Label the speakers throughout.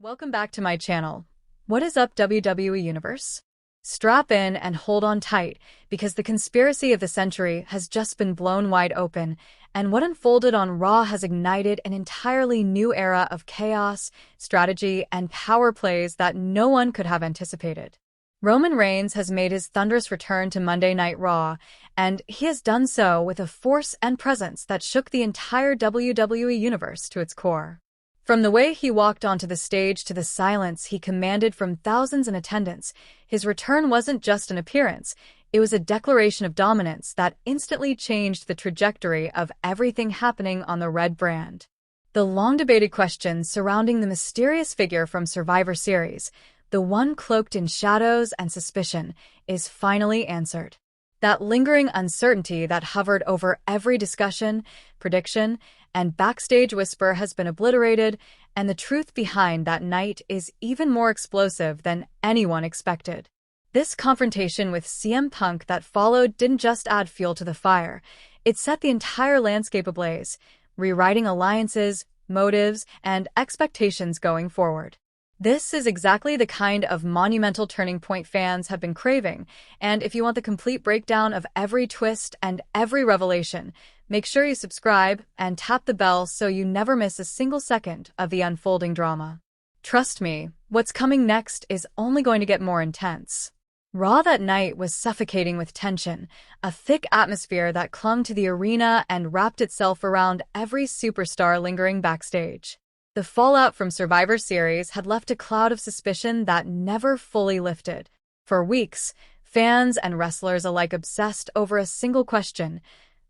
Speaker 1: Welcome back to my channel. What is up, WWE Universe? Strap in and hold on tight, because the conspiracy of the century has just been blown wide open, and what unfolded on Raw has ignited an entirely new era of chaos, strategy, and power plays that no one could have anticipated. Roman Reigns has made his thunderous return to Monday Night Raw, and he has done so with a force and presence that shook the entire WWE Universe to its core. From the way he walked onto the stage to the silence he commanded from thousands in attendance, his return wasn't just an appearance, it was a declaration of dominance that instantly changed the trajectory of everything happening on the Red brand. The long-debated question surrounding the mysterious figure from Survivor Series, the one cloaked in shadows and suspicion, is finally answered. That lingering uncertainty that hovered over every discussion, prediction, and backstage whisper has been obliterated, and the truth behind that night is even more explosive than anyone expected. This confrontation with CM Punk that followed didn't just add fuel to the fire, it set the entire landscape ablaze, rewriting alliances, motives, and expectations going forward. This is exactly the kind of monumental turning point fans have been craving, and if you want the complete breakdown of every twist and every revelation, make sure you subscribe and tap the bell so you never miss a single second of the unfolding drama. Trust me, what's coming next is only going to get more intense. Raw that night was suffocating with tension, a thick atmosphere that clung to the arena and wrapped itself around every superstar lingering backstage. The fallout from Survivor Series had left a cloud of suspicion that never fully lifted. For weeks, fans and wrestlers alike obsessed over a single question: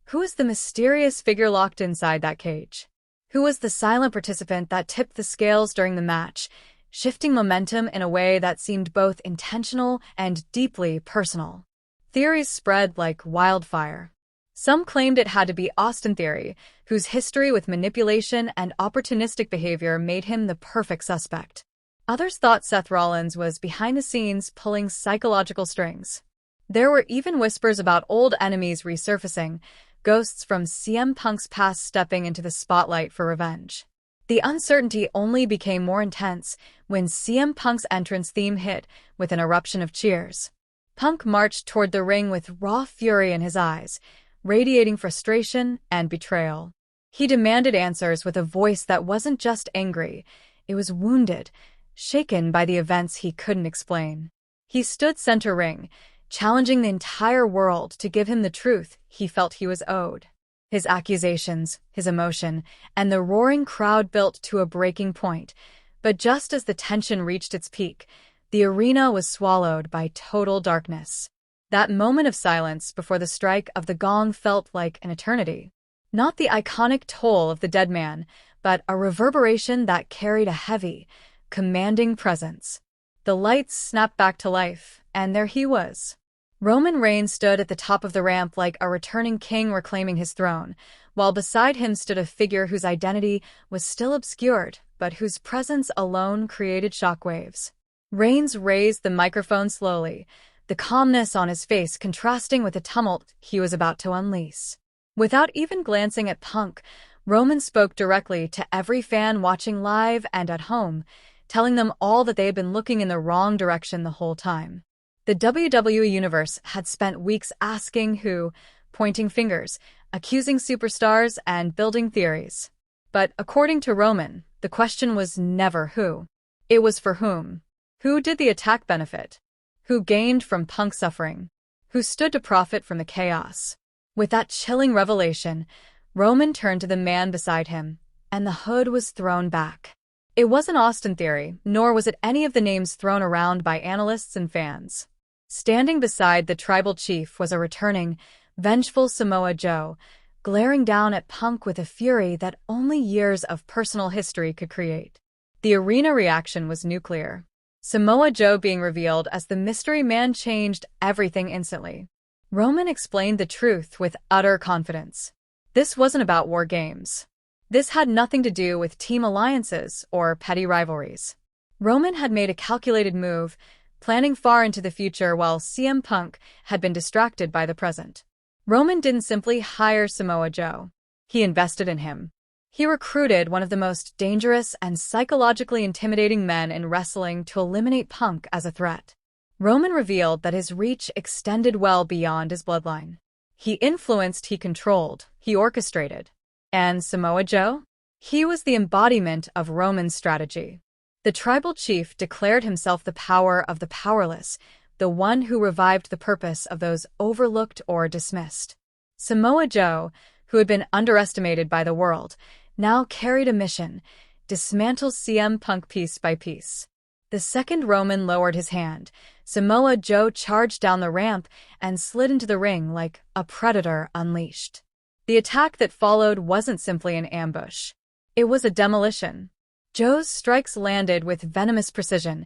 Speaker 1: who is the mysterious figure locked inside that cage? Who was the silent participant that tipped the scales during the match, shifting momentum in a way that seemed both intentional and deeply personal? Theories spread like wildfire. Some claimed it had to be Austin Theory, whose history with manipulation and opportunistic behavior made him the perfect suspect. Others thought Seth Rollins was behind the scenes pulling psychological strings. There were even whispers about old enemies resurfacing, ghosts from CM Punk's past stepping into the spotlight for revenge. The uncertainty only became more intense when CM Punk's entrance theme hit with an eruption of cheers. Punk marched toward the ring with raw fury in his eyes, radiating frustration and betrayal. He demanded answers with a voice that wasn't just angry, it was wounded, shaken by the events he couldn't explain. He stood center ring, challenging the entire world to give him the truth he felt he was owed. His accusations, his emotion, and the roaring crowd built to a breaking point, but just as the tension reached its peak, the arena was swallowed by total darkness. That moment of silence before the strike of the gong felt like an eternity. Not the iconic toll of the dead man, but a reverberation that carried a heavy, commanding presence. The lights snapped back to life, and there he was. Roman Reigns stood at the top of the ramp like a returning king reclaiming his throne, while beside him stood a figure whose identity was still obscured, but whose presence alone created shockwaves. Reigns raised the microphone slowly, the calmness on his face contrasting with the tumult he was about to unleash. Without even glancing at Punk, Roman spoke directly to every fan watching live and at home, telling them all that they had been looking in the wrong direction the whole time. The WWE Universe had spent weeks asking who, pointing fingers, accusing superstars, and building theories. But according to Roman, the question was never who. It was for whom. Who did the attack benefit? Who gained from Punk's suffering? Who stood to profit from the chaos? With that chilling revelation, Roman turned to the man beside him, and the hood was thrown back. It wasn't Austin Theory, nor was it any of the names thrown around by analysts and fans. Standing beside the tribal chief was a returning, vengeful Samoa Joe, glaring down at Punk with a fury that only years of personal history could create. The arena reaction was nuclear. Samoa Joe being revealed as the mystery man changed everything instantly. Roman explained the truth with utter confidence. This wasn't about war games. This had nothing to do with team alliances or petty rivalries. Roman had made a calculated move, planning far into the future while CM Punk had been distracted by the present. Roman didn't simply hire Samoa Joe. He invested in him. He recruited one of the most dangerous and psychologically intimidating men in wrestling to eliminate Punk as a threat. Roman revealed that his reach extended well beyond his bloodline. He influenced, he controlled, he orchestrated. And Samoa Joe? He was the embodiment of Roman's strategy. The tribal chief declared himself the power of the powerless, the one who revived the purpose of those overlooked or dismissed. Samoa Joe, who had been underestimated by the world, now carried a mission: dismantle CM Punk piece by piece. The second Roman lowered his hand, Samoa Joe charged down the ramp and slid into the ring like a predator unleashed. The attack that followed wasn't simply an ambush. It was a demolition. Joe's strikes landed with venomous precision,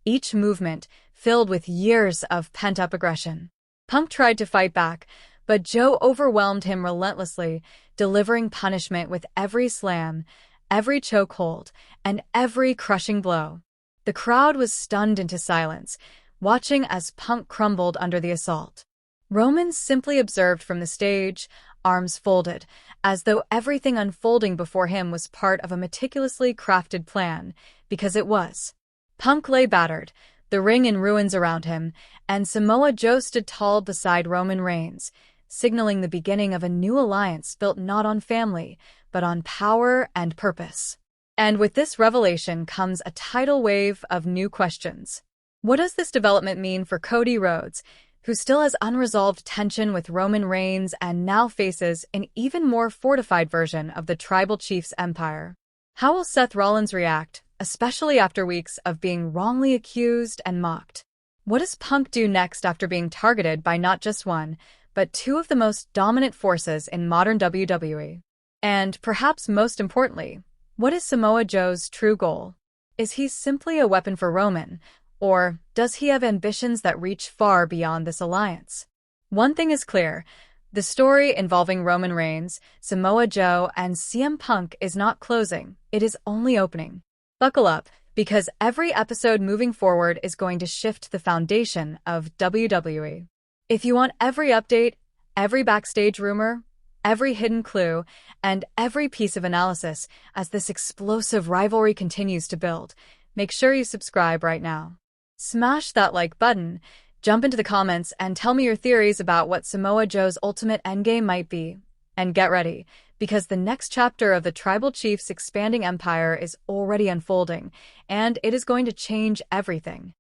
Speaker 1: each movement filled with years of pent-up aggression. Punk tried to fight back, but Joe overwhelmed him relentlessly, delivering punishment with every slam, every chokehold, and every crushing blow. The crowd was stunned into silence, watching as Punk crumbled under the assault. Roman simply observed from the stage, arms folded, as though everything unfolding before him was part of a meticulously crafted plan, because it was. Punk lay battered, the ring in ruins around him, and Samoa Joe stood tall beside Roman Reigns, signaling the beginning of a new alliance built not on family, but on power and purpose. And with this revelation comes a tidal wave of new questions. What does this development mean for Cody Rhodes, who still has unresolved tension with Roman Reigns and now faces an even more fortified version of the tribal chief's empire? How will Seth Rollins react, especially after weeks of being wrongly accused and mocked? What does Punk do next after being targeted by not just one, but two of the most dominant forces in modern WWE? And perhaps most importantly, what is Samoa Joe's true goal? Is he simply a weapon for Roman, or does he have ambitions that reach far beyond this alliance? One thing is clear: the story involving Roman Reigns, Samoa Joe, and CM Punk is not closing, it is only opening. Buckle up, because every episode moving forward is going to shift the foundation of WWE. If you want every update, every backstage rumor, every hidden clue, and every piece of analysis as this explosive rivalry continues to build, make sure you subscribe right now. Smash that like button, jump into the comments, and tell me your theories about what Samoa Joe's ultimate endgame might be. And get ready, because the next chapter of the Tribal Chief's expanding empire is already unfolding, and it is going to change everything.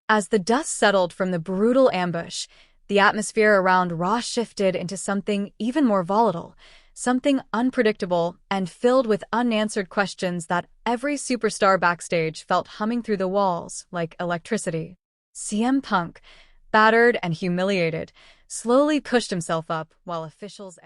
Speaker 1: As the dust settled from the brutal ambush, the atmosphere around Raw shifted into something even more volatile, something unpredictable and filled with unanswered questions that every superstar backstage felt humming through the walls like electricity. CM Punk, battered and humiliated, slowly pushed himself up while officials